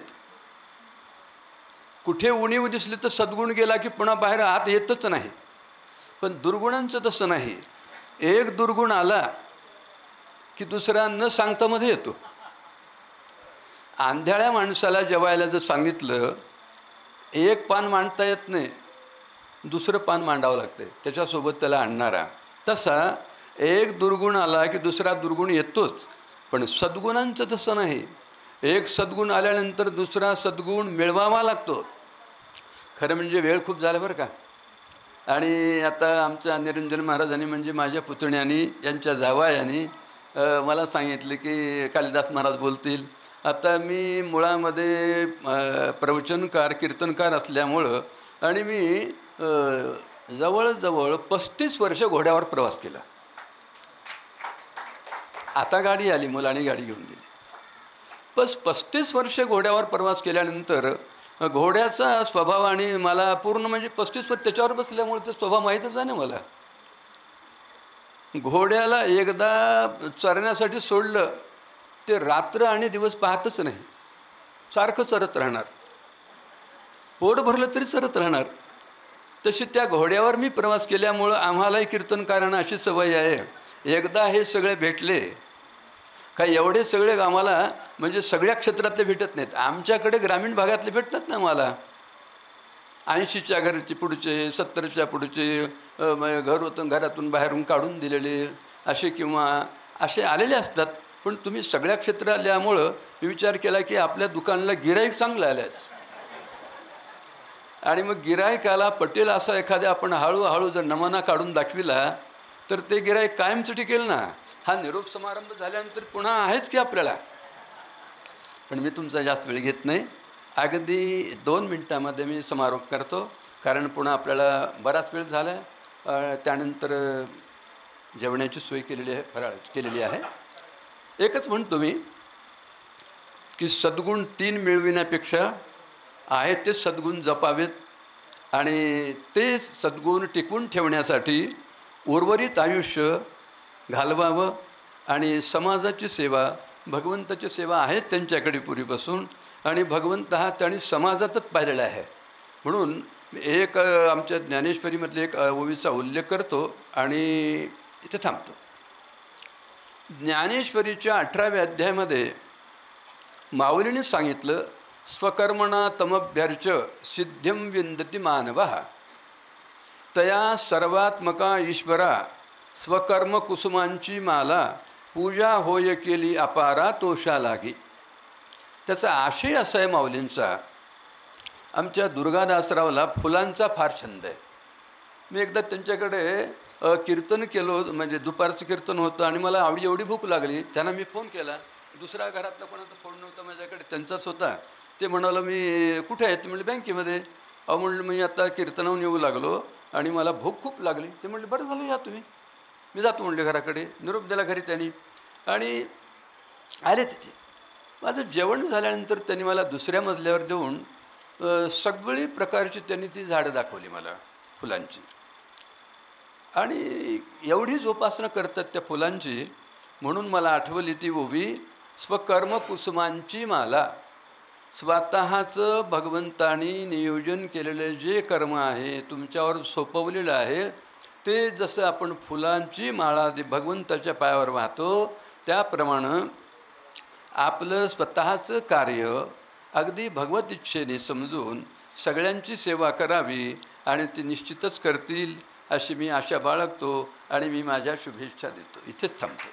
कुठे उणीव दिसली तर सद्गुण गेला की पुन्हा बाहेर आत येतच नाही. पण दुर्गुणांचं तसं नाही. एक दुर्गुण आला की दुसरा न सांगता मध्ये येतो. आंधळ्या माणसाला जेवायला जर सांगितलं, एक पान मांडता येत नाही, दुसरं पान मांडावं लागतं त्याच्यासोबत त्याला आणणारा. तसा एक दुर्गुण आला की दुसरा दुर्गुण येतोच. पण सद्गुणांचं तसं नाही. एक सद्गुण आल्यानंतर दुसरा सद्गुण मिळवावा लागतो. खरं म्हणजे वेळ खूप झाला बरं का. आणि आता आमच्या निरंजन महाराजांनी म्हणजे माझ्या पुतण्यानी, यांच्या जावयानी मला सांगितले की कालिदास महाराज बोलतील. आता मी मुळामध्ये प्रवचनकार, कीर्तनकार असल्यामुळं आणि मी जवळजवळ 35 वर्ष घोड्यावर प्रवास केला. आता गाडी आली, मुलांनी गाडी घेऊन दिली. 35 वर्ष घोड्यावर प्रवास केल्यानंतर घोड्याचा स्वभाव आणि मला पूर्ण म्हणजे 35 वर्ष त्याच्यावर बसल्यामुळे ते स्वभाव माहीतच आहे ना मला. घोड्याला एकदा चरण्यासाठी सोडलं ते रात्र आणि दिवस पाहतच नाही, सारखं चरत राहणार. पोट भरलं तरी चरत राहणार. तशी त्या घोड्यावर मी प्रवास केल्यामुळं आम्हालाही कीर्तनकारांना अशी सवय आहे, एकदा हे सगळे भेटले काय एवढे सगळे आम्हाला म्हणजे सगळ्या क्षेत्रातले भेटत नाहीत. आमच्याकडे ग्रामीण भागातले भेटतात ना आम्हाला. 80च्या घरचे पुढचे, 70च्या पुढचे, घरातून बाहेरून काढून दिलेले असे किंवा असे आलेले असतात. पण तुम्ही सगळ्या क्षेत्र आल्यामुळं मी विचार केला की आपल्या दुकानाला गिराईक चांगलं आलंच. आणि मग गिरायकाला पटेल असा एखाद्या आपण हळूहळू जर नमुना काढून दाखविला तर ते गिरायक कायमचं टिकेल ना. हा निरोप समारंभ झाल्यानंतर पुन्हा आहेच की आपल्याला. पण मी तुमचा जास्त वेळ घेत नाही, अगदी 2 मिनटामध्ये मी समारोप करतो. कारण पुन्हा आपल्याला बराच वेळ झाला आहे. त्यानंतर जेवणाची सोय केलेली आहे, फराळ केलेली आहे. एकच म्हणतो मी की सद्गुण 3 मिळविण्यापेक्षा आहे ते सद्गुण जपावेत आणि ते सद्गुण टिकवून ठेवण्यासाठी उर्वरित आयुष्य घालवावं. आणि समाजाची सेवा, भगवंताची सेवा आहे त्यांच्याकडे पूर्वीपासून आणि भगवंत हा त्यांनी समाजातच पाहिलेला आहे. म्हणून एक आमच्या ज्ञानेश्वरीमधले एक ओवीचा उल्लेख करतो आणि इथे थांबतो. ज्ञानेश्वरीच्या 18व्या अध्यायामध्ये माऊलीने सांगितलं, स्वकर्मणा तमभ्यर्च सिद्ध्यं विंदती मानवः तया सर्वात्मका ईश्वरा स्वकर्म कुसुमांची माला पूजा होय केली अपारा तोषा लागी. त्याचा आशय असा आहे माऊलींचा आमच्या दुर्गादासरावला फुलांचा फार छंद आहे. मी एकदा त्यांच्याकडे कीर्तन केलं, म्हणजे दुपारचं कीर्तन होतं आणि मला एवढी भूक लागली. त्यांना मी फोन केला. दुसऱ्या घरातला कोणाचा फोन नव्हता माझ्याकडे, त्यांचाच होता. ते म्हणाला मी कुठे आहे? ते म्हणले बँकेमध्ये. म्हणलं मी आता कीर्तनाहून येऊ लागलो आणि मला भूक खूप लागली. ते म्हणले बरं झालं, या तुम्ही. मी जातो म्हणले घराकडे. निरोप दिला घरी त्यांनी आणि आले तिथे. माझं जेवण झाल्यानंतर त्यांनी मला दुसऱ्या मजल्यावर देऊन सगळी प्रकारची त्यांनी ती झाडं दाखवली मला फुलांची. आणि एवढी जोपासना करतात त्या फुलांची, म्हणून मला आठवली ती ओवी, स्वकर्म कुसुमांची माला. स्वतःचं भगवंतानी नियोजन केलेलं जे कर्म आहे, तुमच्यावर सोपवलेलं आहे, ते जसं आपण फुलांची माळा भगवंताच्या पायावर वाहतो, त्याप्रमाणे आपलं स्वतःचं कार्य अगदी भगवत इच्छेने समजून सगळ्यांची सेवा करावी आणि ते निश्चितच करतील अशी मी आशा बाळगतो आणि मी माझ्या शुभेच्छा देतो. इथेच थांबतो.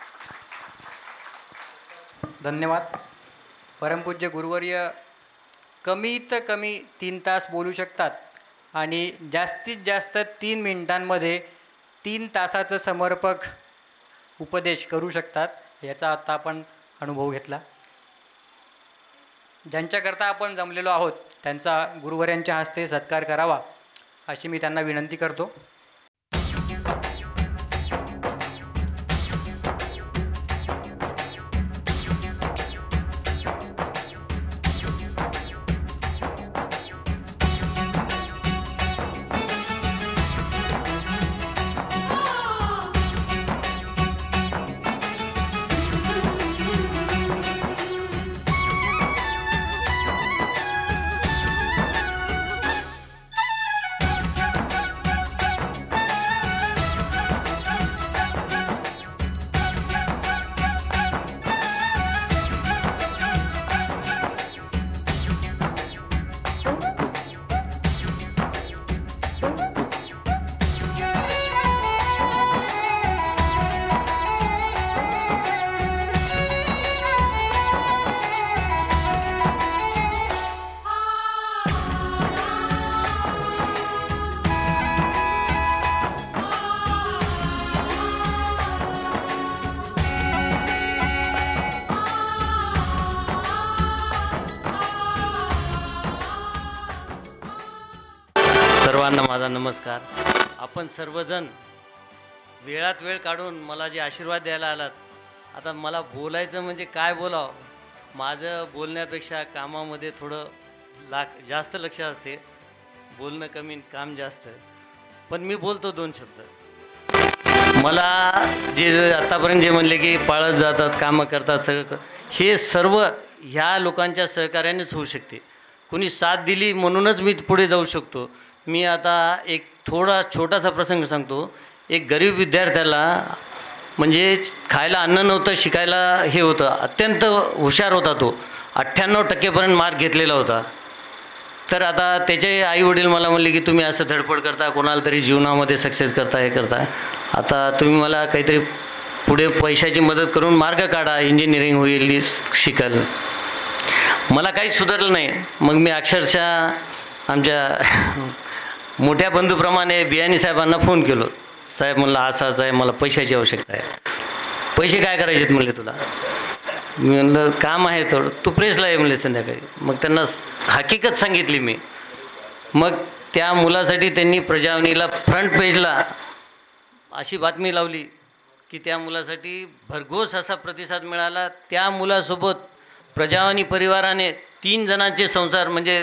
धन्यवाद. परमपूज्य गुरुवर्य कमीत कमी 3 तास बोलू शकतात आणि जास्तीत जास्त 3 मिनिटांमध्ये 3 तासाचं समर्पक उपदेश करू शकतात. याचा आता आपण अनुभव घेतला. ज्यांच्याकरता आपण जमलेलो आहोत त्यांचा गुरुवर्यांच्या हस्ते सत्कार करावा अशी मी त्यांना विनंती करतो. सर्वांना माझा नमस्कार. आपण सर्वजण वेळात वेळ काढून मला जे आशीर्वाद द्यायला आलात. आता मला बोलायचं म्हणजे काय बोलावं, माझं बोलण्यापेक्षा कामामध्ये थोडं जास्त लक्ष असते. बोलणं कमी, काम जास्त. पण मी बोलतो 2 शब्द. मला जे आतापर्यंत जे म्हणले की पाळत जातात, कामं करतात, सगळं हे सर्व ह्या लोकांच्या सहकार्यानेच होऊ शकते. कुणी साथ दिली म्हणूनच मी पुढे जाऊ शकतो. मी आता एक थोडा छोटासा प्रसंग सांगतो. एक गरीब विद्यार्थ्याला म्हणजे खायला अन्न नव्हतं, शिकायला हे होतं, अत्यंत हुशार होता तो, 98% मार्क घेतलेला होता. तर आता त्याचे आईवडील मला म्हणले की तुम्ही असं धडपड करता, कोणाला तरी जीवनामध्ये सक्सेस करता, हे करताय, आता तुम्ही मला काहीतरी पुढे पैशाची मदत करून मार्ग काढा, इंजिनिअरिंग होईल, शिकाल. मला काही सुधारलं नाही. मग मी अक्षरशः आमच्या मोठ्या बंधूप्रमाणे बियाणी साहेबांना फोन केलो. साहेब म्हणलं असं आहे, मला पैशाची आवश्यकता आहे. पैसे काय करायचे म्हणले तुला? मी म्हणलं काम आहे थोडं, तू प्रेसला आहे म्हणले संध्याकाळी. मग त्यांना हकीकत सांगितली मी. मग त्या मुलासाठी त्यांनी प्रजावाणीला फ्रंट पेजला अशी बातमी लावली की त्या मुलासाठी भरघोस असा प्रतिसाद मिळाला. त्या मुलासोबत प्रजावाणी परिवाराने 3 जणांचे संसार, म्हणजे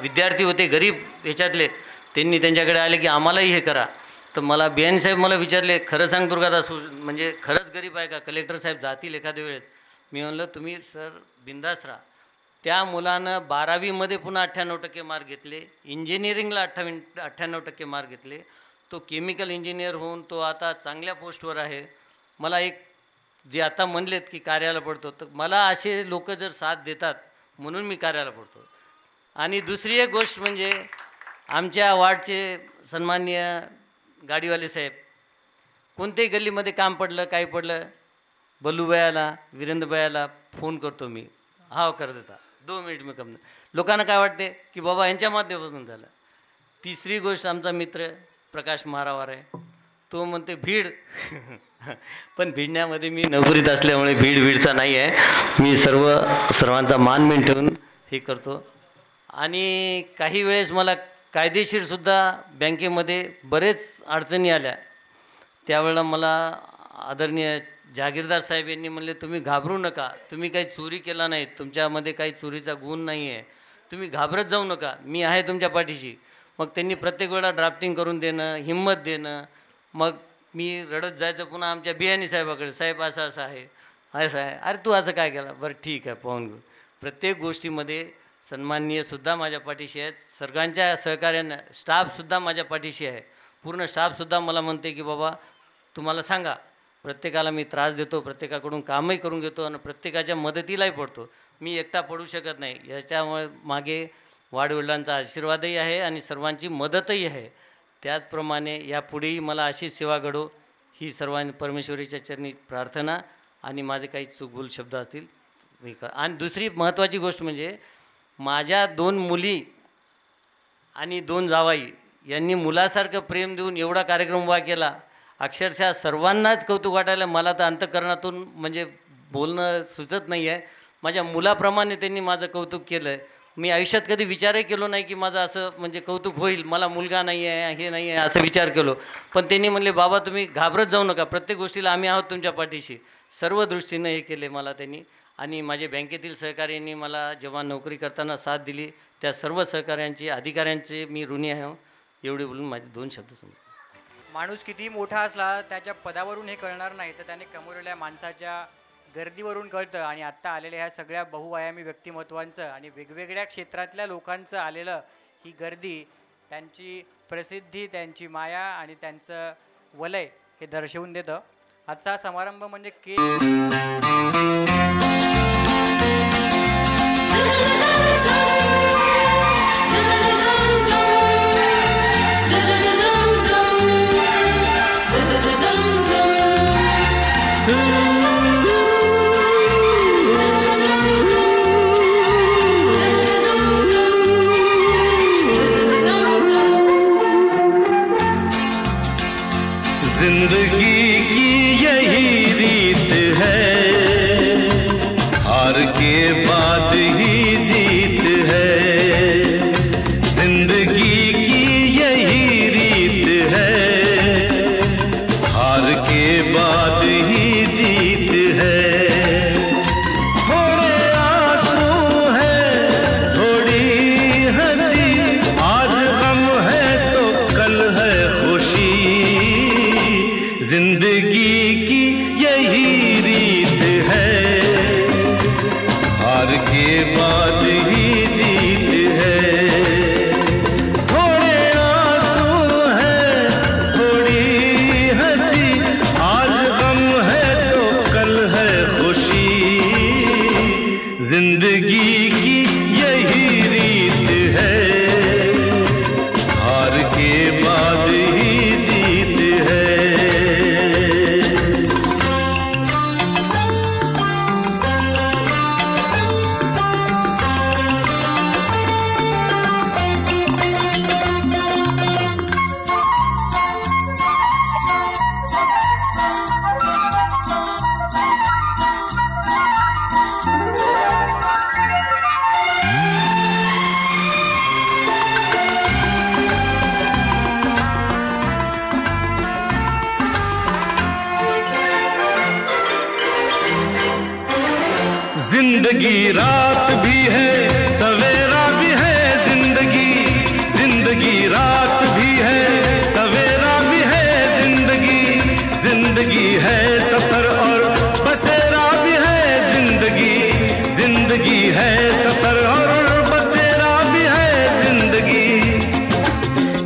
विद्यार्थी होते गरीब ह्याच्यातले, त्यांनी त्यांच्याकडे आले की आम्हालाही हे करा. तर मला बियाणी साहेब मला विचारले, खरं सांग दुर्गादास, म्हणजे खरंच गरीब आहे का? कलेक्टर साहेब जातील एखाद्या वेळेस. मी म्हणलं तुम्ही सर बिंदास राहा. त्या मुलानं 12वीमध्ये पुन्हा 98% मार्क घेतले, इंजिनिअरिंगला 98% मार्क घेतले. तो केमिकल इंजिनियर होऊन तो आता चांगल्या पोस्टवर आहे. मला एक जे आता म्हणलेत की कार्याला पडतो, तर मला असे लोक जर साथ देतात म्हणून मी कार्याला पडतो. आणि दुसरी एक गोष्ट म्हणजे आमच्या वार्डचे सन्माननीय गाडीवाले साहेब, कोणत्याही गल्लीमध्ये काम पडलं, काही पडलं, बल्लूबायाला, वीरेंद्रबायाला फोन करतो मी, हा कर देता. 2 मिनिट में कम लोकांना काय वाटते की बाबा यांच्या माध्यमातून झालं. तिसरी गोष्ट आमचा मित्र प्रकाश महारावार आहे, तो म्हणते भीड पण भिडण्यामध्ये मी नोकरीत असल्यामुळे भीडचा नाही आहे. मी सर्वांचा मान ठेवून हे करतो. आणि काही वेळेस मला कायदेशीरसुद्धा बँकेमध्ये बरेच अडचणी आल्या. त्यावेळेला मला आदरणीय जागीरदार साहेब यांनी म्हणले तुम्ही घाबरू नका, तुम्ही काही चोरी केला नाही, तुमच्यामध्ये काही चोरीचा गुण नाही आहे, तुम्ही घाबरत जाऊ नका, मी आहे तुमच्या पाठीशी. मग त्यांनी प्रत्येक वेळा ड्राफ्टिंग करून देणं, हिंमत देणं. मग मी रडत जायचं पुन्हा आमच्या बियाणी साहेबाकडे, साहेब असं असं आहे, असं आहे, अरे तू असं काय केलं, बरं ठीक आहे पाहून घेऊ. प्रत्येक गोष्टीमध्ये सन्माननीयसुद्धा माझ्या पाठीशी आहेत, सगळ्यांच्या सहकार्यानं स्टाफसुद्धा माझ्या पाठीशी आहे. पूर्ण स्टाफसुद्धा मला म्हणते की बाबा तुम्हाला सांगा, प्रत्येकाला मी त्रास देतो, प्रत्येकाकडून कामही करून घेतो आणि प्रत्येकाच्या मदतीलाही पडतो. मी एकटा पडू शकत नाही. याच्यामुळे मागे वाडवडिलांचा आशीर्वादही आहे आणि सर्वांची मदतही आहे. त्याचप्रमाणे यापुढेही मला अशी सेवा घडो ही सर्वांनी परमेश्वरीच्या चरणी प्रार्थना. आणि माझे काही चूकभूल शब्द असतील मी कर. आणि दुसरी महत्त्वाची गोष्ट म्हणजे माझ्या 2 मुली आणि 2 जावाई यांनी मुलासारखं प्रेम देऊन एवढा कार्यक्रम उभा केला. अक्षरशः सर्वांनाच कौतुक वाटायला. मला तर अंतःकरणातून म्हणजे बोलणं सुचत नाही आहे. माझ्या मुलाप्रमाणे त्यांनी माझं कौतुक केलं आहे. मी आयुष्यात कधी विचारही केलो नाही की माझं असं म्हणजे कौतुक होईल, मला मुलगा नाही आहे, हे नाही आहे असं विचार केलो. पण त्यांनी म्हणले बाबा तुम्ही घाबरत जाऊ नका, प्रत्येक गोष्टीला आम्ही आहोत तुमच्या पाठीशी. सर्व दृष्टीनं हे केले मला त्यांनी. आणि माझे बँकेतील सहकार्यांनी मला जेव्हा नोकरी करताना साथ दिली त्या सर्व सहकार्यांची, अधिकाऱ्यांचे मी ऋणी आहे. एवढे बोलून माझे 2 शब्द समजले. माणूस किती मोठा असला त्याच्या पदावरून हे कळणार नाही, तर त्याने कमवलेल्या माणसाच्या गर्दीवरून कळतं. आणि आत्ता आलेल्या ह्या सगळ्या बहुआयामी व्यक्तिमत्वांचं आणि वेगवेगळ्या क्षेत्रातल्या लोकांचं आलेलं ही गर्दी, त्यांची प्रसिद्धी, त्यांची माया आणि त्यांचं वलय हे दर्शवून देतं. आजचा समारंभ म्हणजे जिंदगी की यही रीत है, हार के बाद ही जीत है. जिंदगी की यही रीत है, हार के बाद ही जीत है. थोड़े आंसू हैं, थोड़ी हंसी, आज गम है तो कल है खुशी. जिंदगी की यही रीत है, हार के बाद ही जीत है. थोड़े आंसू हैं, थोड़ी हंसी, आज गम है तो कल है खुशी. जिंदगी की यही रीत है, हार के बाद ही जीत है. जिंदगी रात भी है, सवेरा भी है. जिंदगी रात भी है, सवेरा भी है. जिंदगी है सफर और बसेरा भी है. जिंदगी है सफर और बसेरा भी है. जिंदगी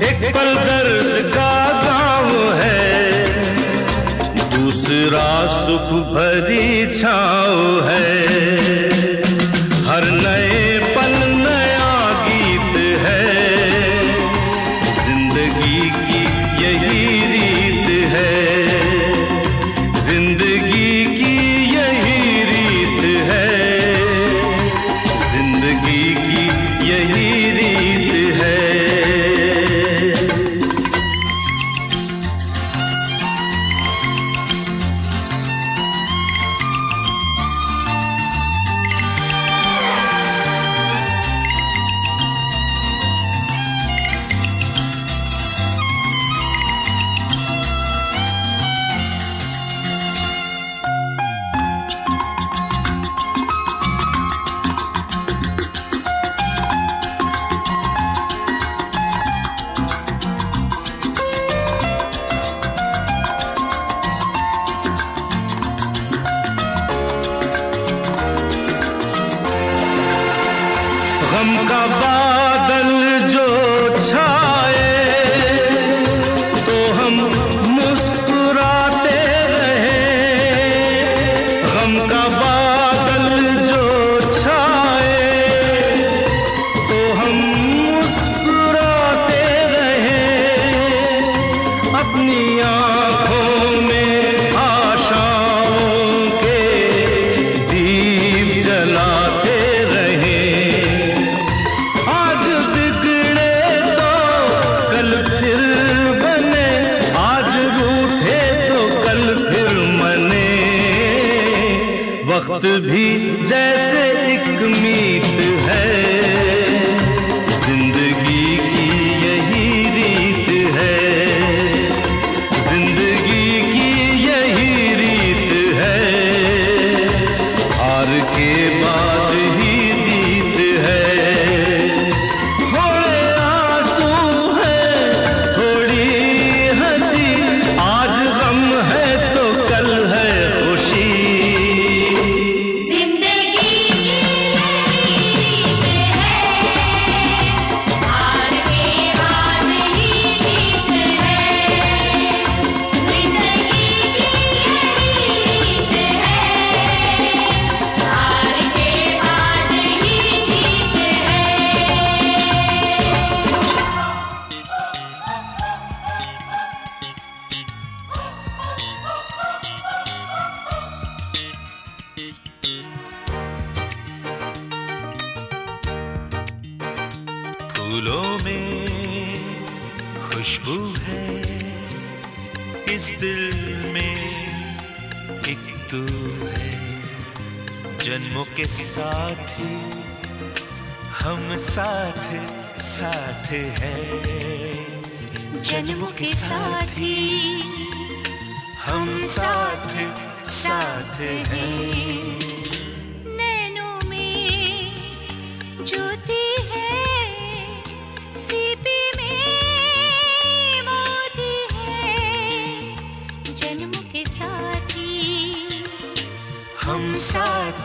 एक पल दर्द का गाँव है, दूसरा सुख भरी छाँव है. हर नए पल नया गीत है, जिंदगी की यही रीत है. जिंदगी की यही रीत है, जिंदगी गम का बादल जो छाए तो हम मुस्कुराते रहे, गम का बादल जो छाए तो हम मुस्कुराते रहे, अपनी आँखों में आशाओं के दीप जलाते रहे। आज बिगड़े तो कल फिर बने, आज रूठे तो कल फिर मने, वक्त भी जैसे एक मीत है, जिंदगी की यही रीत है, जिंदगी की यही रीत है, हार के बाद ही जीत है। थोड़े आंसू हैं, थोड़ी हंसी, आज गम है तो कल है खुशी। जिंदगी की यही रीत है, हार के बाद ही जीत है, जिंदगी की यही रीत है, हार के बाद ही जीत है। फूलों में खुशबू है, इस दिल में एक तू है, जन्मों के साथी हम साथ साथ हैं, जन्मों के साथी हम साथ साथ हैं। नैनों में ज्योति है, सीपी में मोती है, जन्मों के साथी हम साथ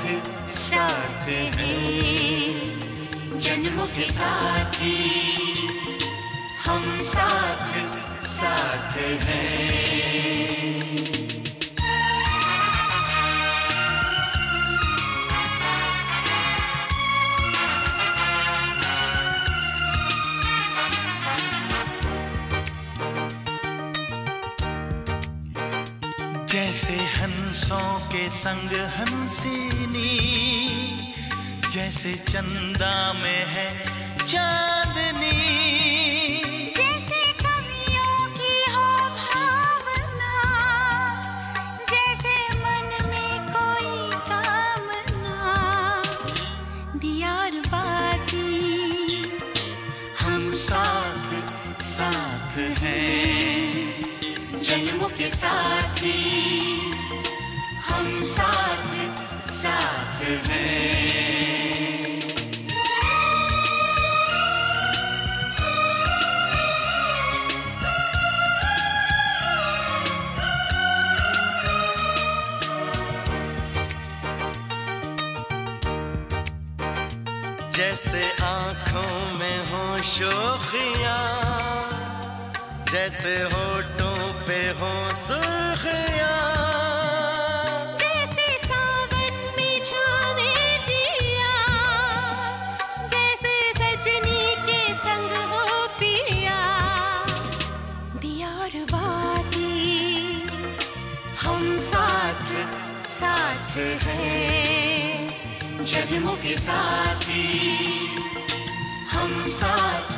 साथ हैं, जन्मों के साथी हम साथ साथ हैं। जैसे हंसों के संग हंसिनी, जैसे चंदा में है चांदनी, जैसे कवियों की हो भावना, जैसे मन में कोई कामना, दियार बाती हम साथ साथ हैं, जन्मों के साथी हम साथ साथ हैं। जैसे आँखों में हो शोखियाँ, जैसे होठों पे हो सुर्खियाँ, जैसे सावन में छावे जिया, जैसे सजनी के संग हो पिया, दियार बाती हम साथ साथ हैं, जन्मों के साथी हम साथ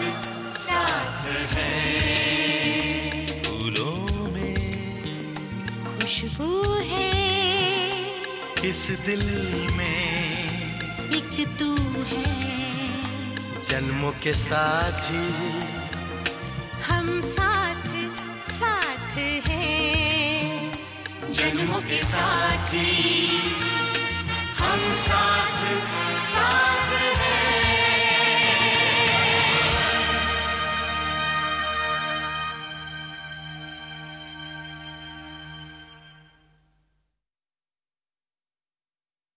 साथ हैं। फूलों में खुशबू है, इस दिल में एक तू है, जन्मों के साथी हम साथ साथ हैं, जन्मों के साथी